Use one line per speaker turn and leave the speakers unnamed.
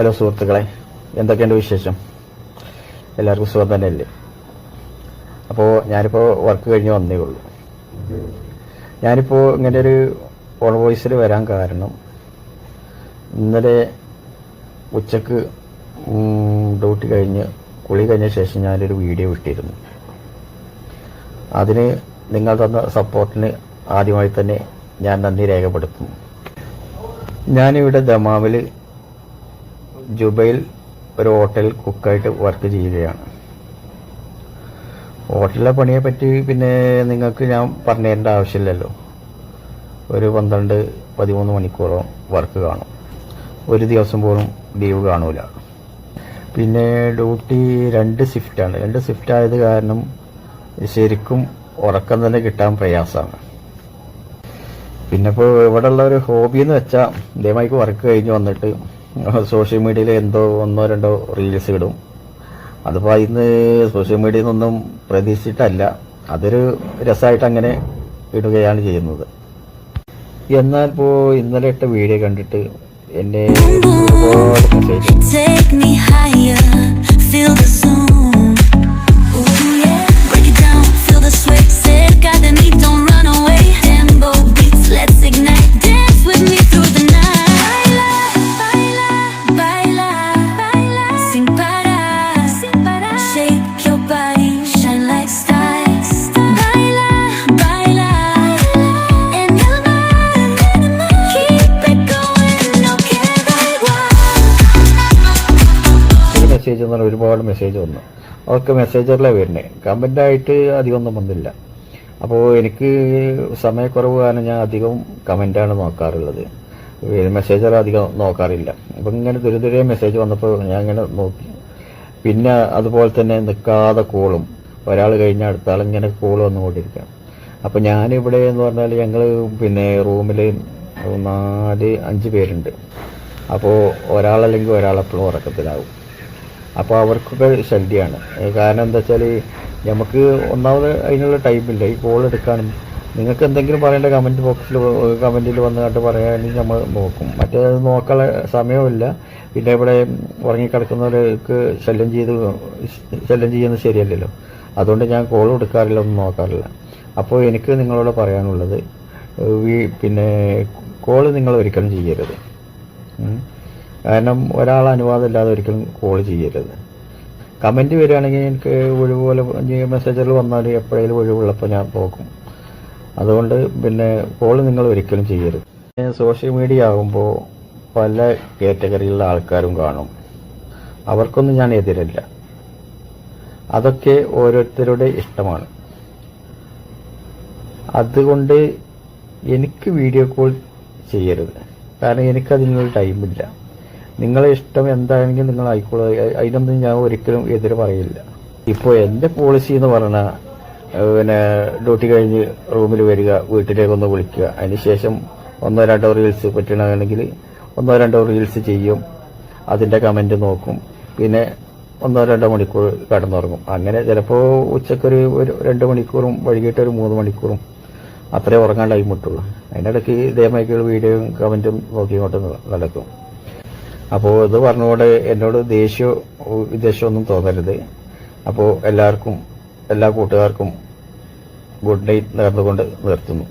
Hello സുഹൃത്തുക്കളെ, എന്തൊക്കെയുണ്ട് വിശേഷം? എല്ലാവർക്കും സുഖം തന്നെയല്ലേ? അപ്പോൾ ഞാനിപ്പോൾ വർക്ക് കഴിഞ്ഞ് വന്നേ ഉള്ളൂ. ഞാനിപ്പോൾ ഇങ്ങനെ ഒരു ഓൺ വോയിസിൽ വരാൻ കാരണം, ഇന്നലെ ഉച്ചക്ക് ഡ്യൂട്ടി കഴിഞ്ഞ് കുളി കഴിഞ്ഞ ശേഷം ഞാനൊരു വീഡിയോ ഇട്ടിരുന്നു. അതിന് നിങ്ങൾ തന്ന സപ്പോർട്ടിന് ആദ്യമായി തന്നെ ഞാൻ നന്ദി രേഖപ്പെടുത്തുന്നു. ഞാനിവിടെ ദമാമിൽ ജുബൈൽ ഒരു ഹോട്ടലിൽ കുക്കായിട്ട് വർക്ക് ചെയ്യുകയാണ്. ഹോട്ടലിലെ പണിയെ പറ്റി പിന്നെ നിങ്ങൾക്ക് ഞാൻ പറഞ്ഞു തരേണ്ട ആവശ്യമില്ലല്ലോ. ഒരു 12-13 മണിക്കൂറോ വർക്ക് കാണും. ഒരു ദിവസം പോലും ലീവ് കാണൂല. പിന്നെ ഡ്യൂട്ടി 2 ഷിഫ്റ്റാണ്. 2 ഷിഫ്റ്റ് ആയത് കാരണം ശരിക്കും ഉറക്കം തന്നെ കിട്ടാൻ പ്രയാസമാണ്. പിന്നെ ഇപ്പോൾ ഇവിടെ ഉള്ള ഒരു ഹോബി എന്ന് വെച്ചാൽ ഇതേമാതിരി വർക്ക് കഴിഞ്ഞ് വന്നിട്ട് സോഷ്യൽ മീഡിയയിൽ ഒന്നോ രണ്ടോ റീൽസ് ഇടും. അതിപ്പോൾ ഇന്ന് സോഷ്യൽ മീഡിയയിൽ നിന്നൊന്നും പ്രതീക്ഷിച്ചിട്ടല്ല, അതൊരു രസമായിട്ട് അങ്ങനെ ഇടുകയാണ് ചെയ്യുന്നത്. എന്നാൽ ഇപ്പോൾ ഇന്നലെ ഇട്ട വീഡിയോ കണ്ടിട്ട് എന്നെ ഒരുപാട് മെസ്സേജ് എന്ന് പറഞ്ഞാൽ ഒരുപാട് മെസ്സേജ് വന്നു. അതൊക്കെ മെസ്സേജറിലാണ് വരുന്നത്. കമൻ്റായിട്ട് അധികമൊന്നും വന്നില്ല. അപ്പോൾ എനിക്ക് സമയക്കുറവ് കാരണം ഞാൻ അധികം കമൻ്റാണ് നോക്കാറുള്ളത്. മെസ്സേജർ അധികം നോക്കാറില്ല. അപ്പം ഇങ്ങനെ ദുരിതരെ മെസ്സേജ് വന്നപ്പോൾ ഞാൻ ഇങ്ങനെ നോക്കി. പിന്നെ അതുപോലെ തന്നെ നിൽക്കാതെ കോളും, ഒരാൾ കഴിഞ്ഞ അടുത്ത ആൾ ഇങ്ങനെ കോൾ വന്നുകൊണ്ടിരിക്കുക. അപ്പോൾ ഞാനിവിടെ എന്ന് പറഞ്ഞാൽ ഞങ്ങൾ പിന്നെ റൂമിൽ 4-5 പേരുണ്ട്. അപ്പോൾ ഒരാളല്ലെങ്കിൽ ഒരാളെപ്പോഴും ഉറക്കത്തിലാവും. അപ്പോൾ അവർക്കൊക്കെ ശല്യമാണ്. കാരണം എന്താ വെച്ചാൽ നമുക്ക് ഒന്നാമത് അതിനുള്ള ടൈമില്ല ഈ കോൾ എടുക്കാനും. നിങ്ങൾക്ക് എന്തെങ്കിലും പറയേണ്ട കമൻറ്റിൽ വന്ന് കണ്ട് പറയുകയാണെങ്കിൽ നമ്മൾ നോക്കും. മറ്റേത് നോക്കാനുള്ള സമയമില്ല. പിന്നെ ഇവിടെ ഉറങ്ങിക്കിടക്കുന്നവർക്ക് ശല്യം ചെയ്യുന്നത് ശരിയല്ലല്ലോ. അതുകൊണ്ട് ഞാൻ കോൾ എടുക്കാറില്ല, ഒന്നും നോക്കാറില്ല. അപ്പോൾ എനിക്ക് നിങ്ങളോട് പറയാനുള്ളത്, പിന്നെ കോൾ നിങ്ങൾ ഒരിക്കലും ചെയ്യരുത്. കാരണം ഒരാൾ അനുവാദം ഇല്ലാതെ ഒരിക്കലും കോൾ ചെയ്യരുത്. കമൻറ്റ് വരികയാണെങ്കിൽ എനിക്ക് ഒഴിവുപോലെ മെസ്സേജറിൽ വന്നാൽ എപ്പോഴേലും ഒഴിവുള്ളപ്പോൾ ഞാൻ നോക്കും. അതുകൊണ്ട് പിന്നെ കോൾ നിങ്ങൾ ഒരിക്കലും ചെയ്യരുത്. സോഷ്യൽ മീഡിയ ആകുമ്പോൾ പല കാറ്റഗറിയിലുള്ള ആൾക്കാരും കാണും. അവർക്കൊന്നും ഞാൻ എതിരല്ല. അതൊക്കെ ഓരോരുത്തരുടെ ഇഷ്ടമാണ്. അതുകൊണ്ട് എനിക്ക് വീഡിയോ കോൾ ചെയ്യരുത്. കാരണം എനിക്കതിനുള്ള ടൈമില്ല. നിങ്ങളെ ഇഷ്ടം എന്താണെങ്കിലും നിങ്ങൾ ആയിക്കോളൂ. അതിനൊന്നും ഞാൻ ഒരിക്കലും എതിര് പറയില്ല. ഇപ്പോൾ എൻ്റെ പോളിസി എന്ന് പറഞ്ഞാൽ പിന്നെ ഡ്യൂട്ടി കഴിഞ്ഞ് റൂമിൽ വരിക, വീട്ടിലേക്കൊന്ന് വിളിക്കുക, അതിനുശേഷം 1-2 റീൽസ് പറ്റണമെങ്കിൽ 1-2 റീൽസ് ചെയ്യും, അതിൻ്റെ കമൻറ്റ് നോക്കും, പിന്നെ 1-2 മണിക്കൂർ കടന്നുറങ്ങും. അങ്ങനെ ചിലപ്പോൾ ഉച്ചക്കൊരു 2 മണിക്കൂറും വൈകിട്ട് ഒരു 3 മണിക്കൂറും അത്രേ ഉറങ്ങാൻ ടൈം കിട്ടുള്ളൂ. അതിനിടയ്ക്ക് ഇതേമാതിരിയുള്ള വീഡിയോയും കമൻറ്റും നോക്കിക്കൊണ്ട് നടക്കും. അപ്പോൾ ഇത് പറഞ്ഞുകൊണ്ട് എന്നോട് വിദ്വേഷമൊന്നും തോന്നരുത്. അപ്പോൾ എല്ലാ കൂട്ടുകാർക്കും ഗുഡ് നൈറ്റ് നേർന്നുകൊണ്ട് നിർത്തുന്നു.